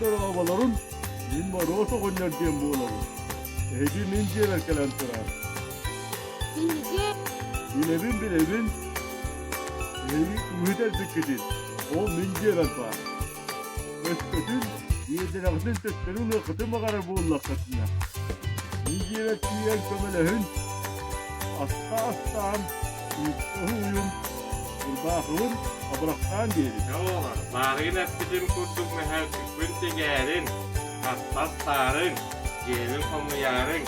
Merhabaların, min maroso konyan diyen buğuları. Ehdi min diyeler kelantırar. Bilevin, ehdi ümitel tükkedin. O min diyeler var. Öskütün, yedirağının tüskünün ıkıtı mağara buğulak katına. Min diyeler tüyen kömelehün, astaan, uyum, kurbağın, abraktan diyelim. Oğlan, bağırın ettiğim kurduk mühendislik güntegerin, hastasların, gelin komuyarın,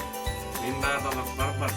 mindardalıklar var.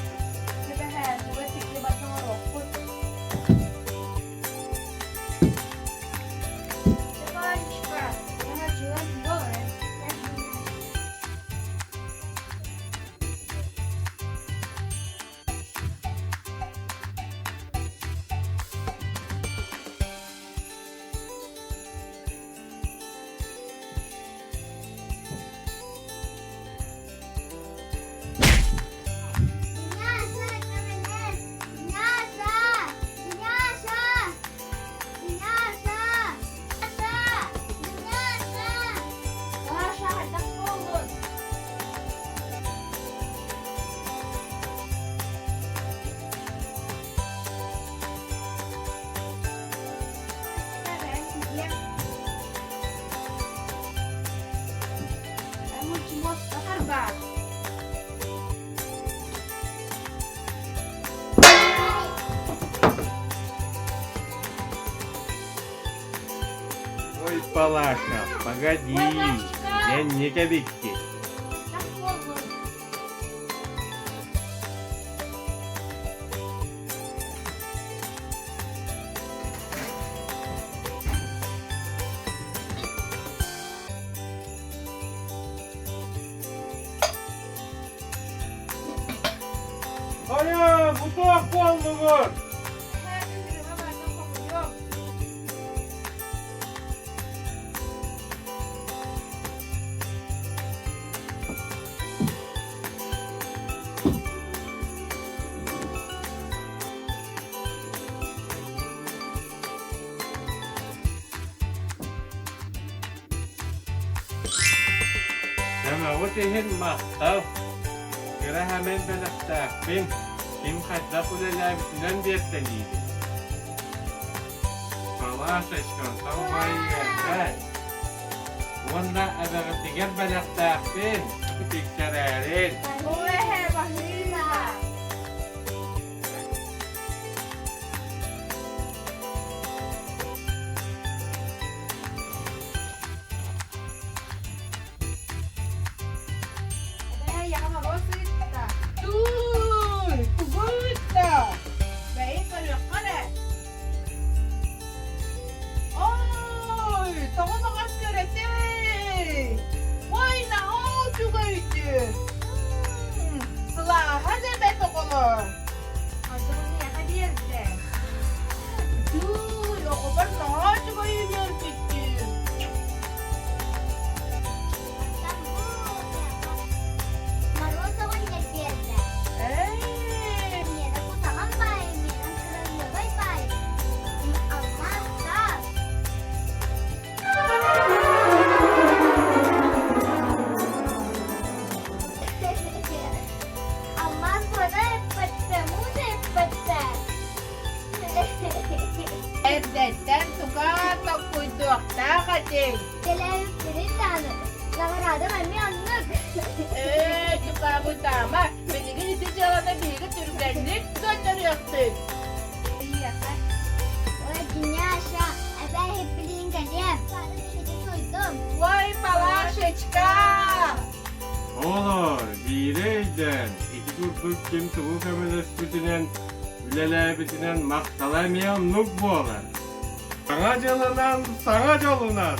Ой, Палаша, погоди, я не кабикки. Aya, butuak olmuyor. Ama o tehin mahtav. Kira hemen belaktakpin. Kim kadda kulala bitiren derteliydi. Palaş aşkın tavmayı yerden. Onda adağıtıgar belaktakpin. Tiksererin. Evdetten tukata kuyduk da kaçın. Televizyonun tanı. Zamanada ben bir anlık. Tuka bu tama. Beni gidince alana bilgi Türklerini gönderiyorsun. O dünya aşağı. Ben hep bilin geleyim. Sadece hedi duydum. Vay Palaşeçka. Olur, bireyden. İki kurduk, kim tuvuk emeles bütünen, ülele bütünen maktalaymayan nuk bu olan. Sana canınan, sana canınan.